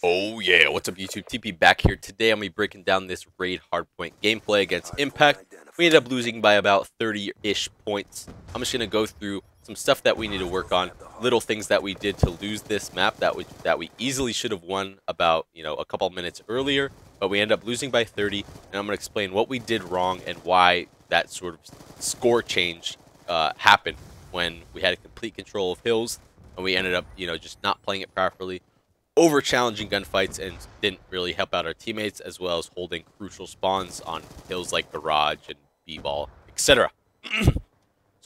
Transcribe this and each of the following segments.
Oh yeah, what's up YouTube? TP back here. Today I'm going to be breaking down this Raid Hardpoint gameplay against Impact. We ended up losing by about 30-ish points. I'm just going to go through some stuff that we need to work on, little things that we did to lose this map that we easily should have won about, a couple minutes earlier, but we end up losing by 30, and I'm going to explain what we did wrong and why that sort of score change happened when we had complete control of hills and we ended up, just not playing it properly, over challenging gunfights, and didn't really help out our teammates, as well as holding crucial spawns on hills like Garage and B-Ball, etc. So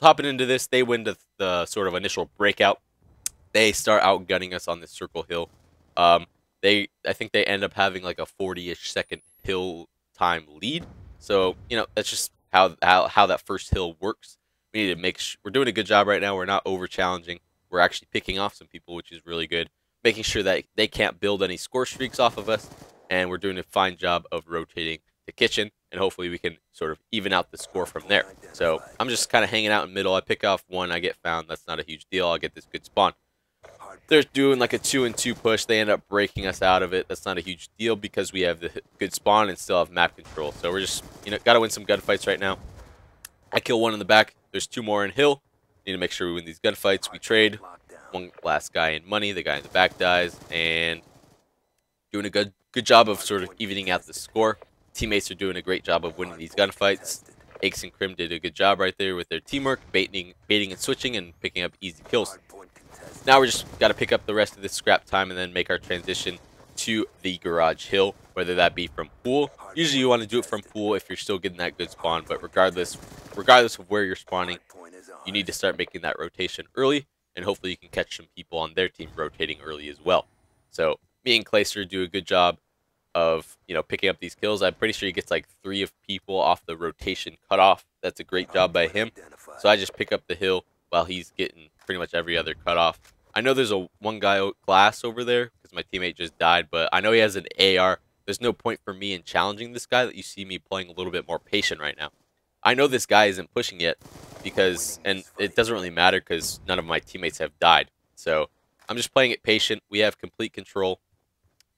hopping into this, they win the sort of initial breakout. They start outgunning us on this circle hill. I think they end up having like a 40-ish second hill time lead. So, that's just how that first hill works. We need to make sure we're doing a good job right now. We're not over challenging. We're actually picking off some people, which is really good. Making sure that they can't build any score streaks off of us, and we're doing a fine job of rotating the kitchen, and hopefully we can sort of even out the score from there. So I'm just kind of hanging out in the middle. I pick off one, I get found. That's not a huge deal. I'll get this good spawn. They're doing like a 2-and-2 push. They end up breaking us out of it. That's not a huge deal because we have the good spawn and still have map control. So we're just, got to win some gunfights right now. I kill one in the back. There's two more in hill. Need to make sure we win these gunfights. We trade. One last guy in money, the guy in the back dies, and doing a good job of sort of evening out the score. Teammates are doing a great job of winning these gunfights. Aches and Crim did a good job right there with their teamwork, baiting and switching, and picking up easy kills. Now we're just got to pick up the rest of this scrap time and then make our transition to the Garage Hill, whether that be from pool. Usually you want to do it from pool if you're still getting that good spawn, but regardless of where you're spawning, you need to start making that rotation early. And hopefully you can catch some people on their team rotating early as well. So me and Clayster do a good job of, picking up these kills. I'm pretty sure he gets like 3 of people off the rotation cutoff. That's a great job by him. So I just pick up the hill while he's getting pretty much every other cutoff. I know there's one guy glass over there because my teammate just died, but I know he has an AR. There's no point for me in challenging this guy. That you see me playing a little bit more patient right now. I know this guy isn't pushing yet and it doesn't really matter because none of my teammates have died. So I'm just playing it patient. We have complete control.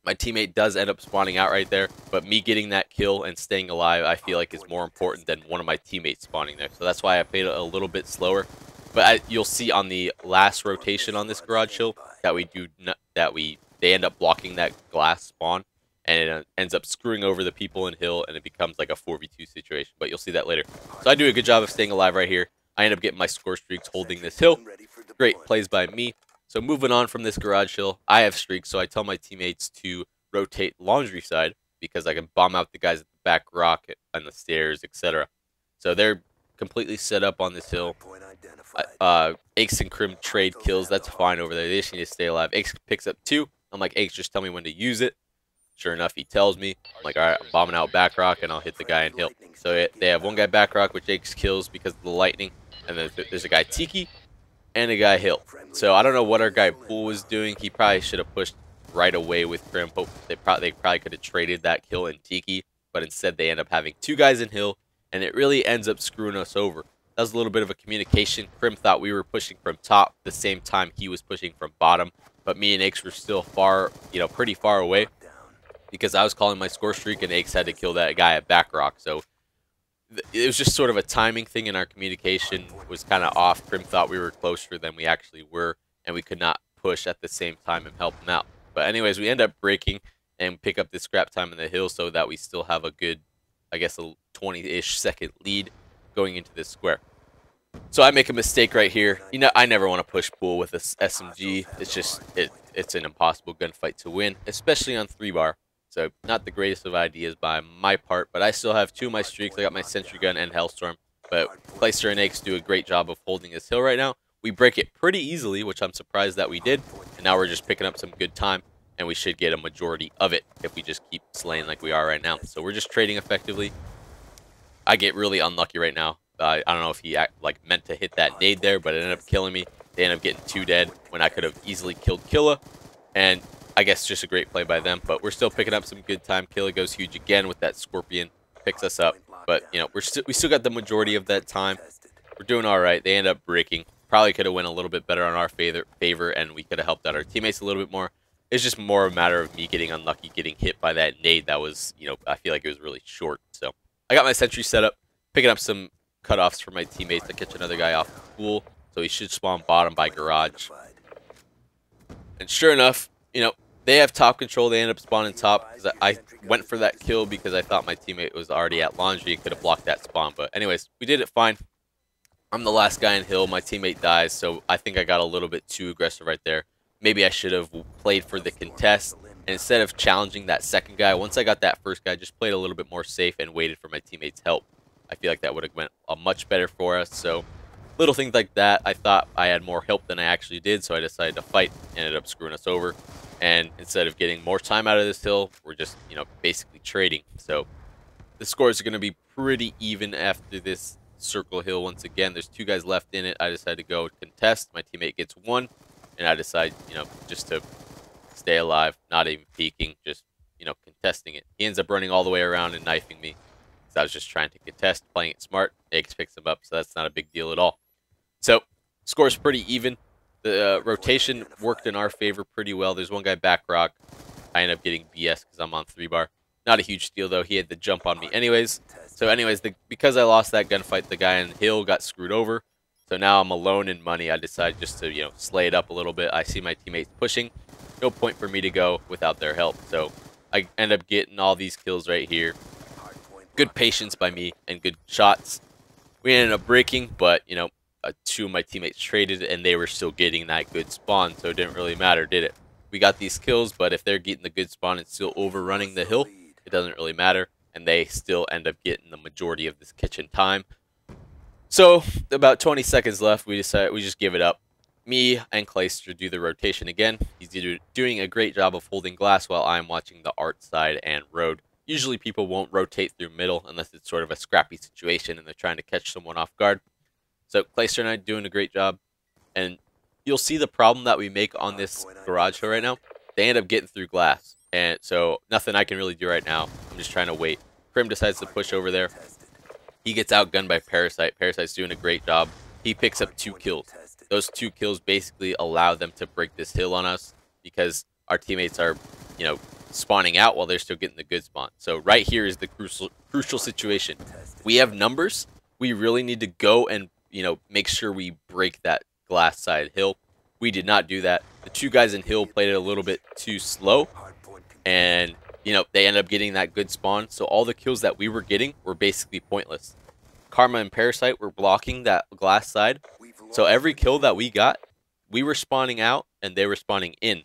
My teammate does end up spawning out right there, but me getting that kill and staying alive, I feel like is more important than one of my teammates spawning there. So that's why I played it a little bit slower. But you'll see on the last rotation on this Garage Hill that they end up blocking that glass spawn, and it ends up screwing over the people in hill, and it becomes like a 4v2 situation. But you'll see that later. So I do a good job of staying alive right here. I end up getting my score streaks holding this hill. Great plays by me. So moving on from this Garage Hill, I have streaks, so I tell my teammates to rotate Laundry side because I can bomb out the guys at the back rock and the stairs, etc. So they're completely set up on this hill. Aches and Crim trade kills. That's fine over there. They just need to stay alive. Aches picks up 2. I'm like, Aches, just tell me when to use it. Sure enough, he tells me. I'm like, all right, I'm bombing out back rock, and I'll hit the guy in hill. So they have one guy back rock, which Aches kills because of the lightning. And then there's a guy Tiki and a guy hill. So I don't know what our guy Pool was doing. He probably should have pushed right away with Crim. They probably could have traded that kill in Tiki, but instead they end up having 2 guys in hill, and it really ends up screwing us over. That was a little bit of a communication. Crim thought we were pushing from top the same time he was pushing from bottom, but me and Aches were still pretty far away because I was calling my score streak and Aches had to kill that guy at back rock. So it was just sort of a timing thing, and our communication was kind of off. Crim thought we were closer than we actually were, and we could not push at the same time and help him out. But anyways, we end up breaking and pick up the scrap time in the hill so that we still have a good, I guess, a 20-ish second lead going into this square. So I make a mistake right here. I never want to push Pool with a SMG. It's just, it's an impossible gunfight to win, especially on 3-bar. So not the greatest of ideas by my part, but I still have 2 of my streaks. I got my Sentry Gun and Hellstorm. But Clayster and Aches do a great job of holding this hill right now. We break it pretty easily, which I'm surprised that we did. And now we're just picking up some good time, and we should get a majority of it if we just keep slaying like we are right now. So we're just trading effectively. I get really unlucky right now. I don't know if he meant to hit that nade there, but it ended up killing me. They ended up getting 2 dead when I could have easily killed Killa. And I guess just a great play by them, but we're still picking up some good time. Killa goes huge again with that Scorpion, picks us up. But, we still got the majority of that time. We're doing all right. They end up breaking. Probably could have went a little bit better on our favor, and we could have helped out our teammates a little bit more. It's just more a matter of me getting unlucky, getting hit by that nade that was, I feel like it was really short. So I got my sentry set up, picking up some cutoffs for my teammates to catch another guy off the pool. So he should spawn bottom by garage. And sure enough, they have top control. They end up spawning top because I went for that kill because I thought my teammate was already at laundry and could have blocked that spawn. But anyways, we did it fine. I'm the last guy in hill. My teammate dies, so I think I got a little bit too aggressive right there. Maybe I should have played for the contest. And instead of challenging that second guy, once I got that first guy, just played a little bit more safe and waited for my teammate's help. I feel like that would have went much better for us. So little things like that. I thought I had more help than I actually did, so I decided to fight. Ended up screwing us over. And instead of getting more time out of this hill, we're just, basically trading. So the scores are going to be pretty even after this circle hill. Once again, there's 2 guys left in it. I decided to go contest. My teammate gets 1, and I decide, just to stay alive, not even peeking, just, contesting it. He ends up running all the way around and knifing me. So I was just trying to contest, playing it smart. Eggs picks him up, so that's not a big deal at all. So score's pretty even. The rotation worked in our favor pretty well. There's one guy back rock. I end up getting BS because I'm on 3-bar. Not a huge steal, though. He had the jump on me anyways. So anyways, because I lost that gunfight, the guy in the hill got screwed over. So now I'm alone in money. I decided just to, slay it up a little bit. I see my teammates pushing. No point for me to go without their help. So I end up getting all these kills right here. Good patience by me and good shots. We ended up breaking, but, 2 of my teammates traded, and they were still getting that good spawn, so it didn't really matter, did it? We got these kills, but if they're getting the good spawn and still overrunning the hill, it doesn't really matter, and they still end up getting the majority of this kitchen time. So, about 20 seconds left, we just give it up. Me and Clayster do the rotation again. He's doing a great job of holding glass while I'm watching the art side and road. Usually people won't rotate through middle unless it's sort of a scrappy situation and they're trying to catch someone off guard. So Clayster and I doing a great job, and you'll see the problem that we make on this garage hill right now. They end up getting through glass, and so nothing I can really do right now. I'm just trying to wait. Prim decides to push over there. He gets outgunned by Parasite. Parasite's doing a great job. He picks up 2 kills. Those 2 kills basically allow them to break this hill on us because our teammates are, spawning out while they're still getting the good spawn. So right here is the crucial situation. We have numbers. We really need to go and make sure we break that glass side hill. We did not do that. The 2 guys in hill played it a little bit too slow, and they ended up getting that good spawn. So all the kills that we were getting were basically pointless. Karma and Parasite were blocking that glass side, so every kill that we got, we were spawning out and they were spawning in.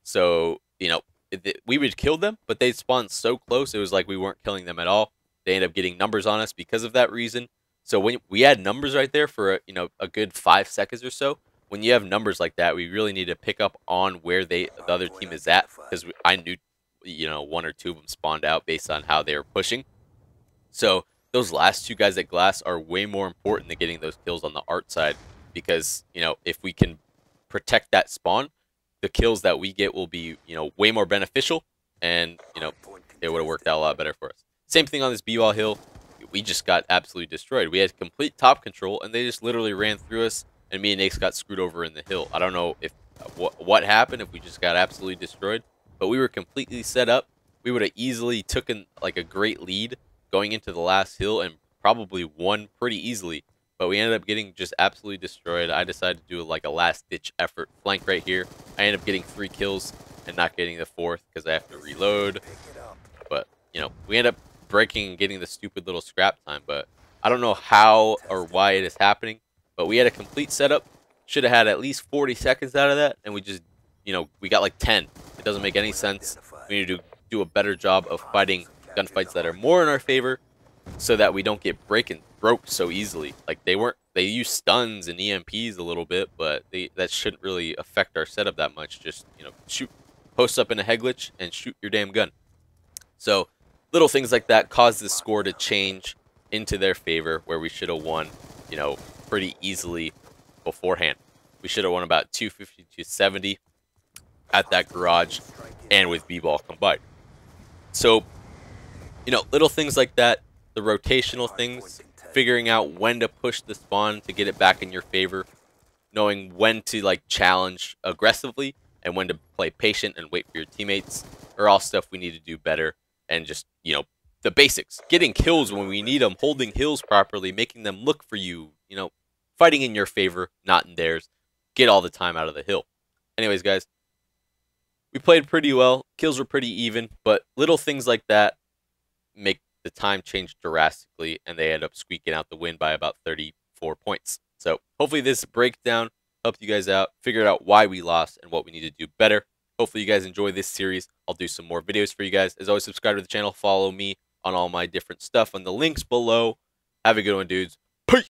So we would kill them, but they'd spawn so close it was like we weren't killing them at all. They ended up getting numbers on us because of that reason. So when we had numbers right there for a good 5 seconds or so, when you have numbers like that, we really need to pick up on where the other team is at, because I knew 1 or 2 of them spawned out based on how they were pushing. So those last 2 guys at glass are way more important than getting those kills on the art side, because if we can protect that spawn, the kills that we get will be way more beneficial, and it would have worked out a lot better for us. Same thing on this B-wall hill. We just got absolutely destroyed. We had complete top control, and they just literally ran through us, and me and Ace got screwed over in the hill. I don't know if what happened, if we just got absolutely destroyed, but we were completely set up. We would have easily taken like a great lead going into the last hill and probably won pretty easily, but we ended up getting just absolutely destroyed. I decided to do like a last-ditch effort flank right here. I ended up getting 3 kills and not getting the 4th because I have to reload, but we end up breaking and getting the stupid little scrap time. But I don't know how or why it is happening, but we had a complete setup. Should have had at least 40 seconds out of that, and we just we got like 10. It doesn't make any sense. We need to do a better job of fighting gunfights that are more in our favor, so that we don't get broke so easily. Like they use stuns and EMPs a little bit, but that shouldn't really affect our setup that much. Just shoot, post up in a head glitch and shoot your damn gun. So little things like that caused the score to change into their favor, where we should have won, pretty easily beforehand. We should have won about 250 to 70 at that garage and with B-ball combined. So, little things like that, the rotational things, figuring out when to push the spawn to get it back in your favor, knowing when to challenge aggressively and when to play patient and wait for your teammates are all stuff we need to do better. And just, you know, the basics. Getting kills when we need them, holding hills properly, making them look for you, you know, fighting in your favor, not in theirs. Get all the time out of the hill. Anyways, guys, we played pretty well. Kills were pretty even, but little things like that make the time change drastically, and they end up squeaking out the win by about 34 points. So hopefully this breakdown helped you guys out, figured out why we lost and what we need to do better. Hopefully you guys enjoy this series. I'll do some more videos for you guys. As always, subscribe to the channel. Follow me on all my different stuff on the links below. Have a good one, dudes. Peace!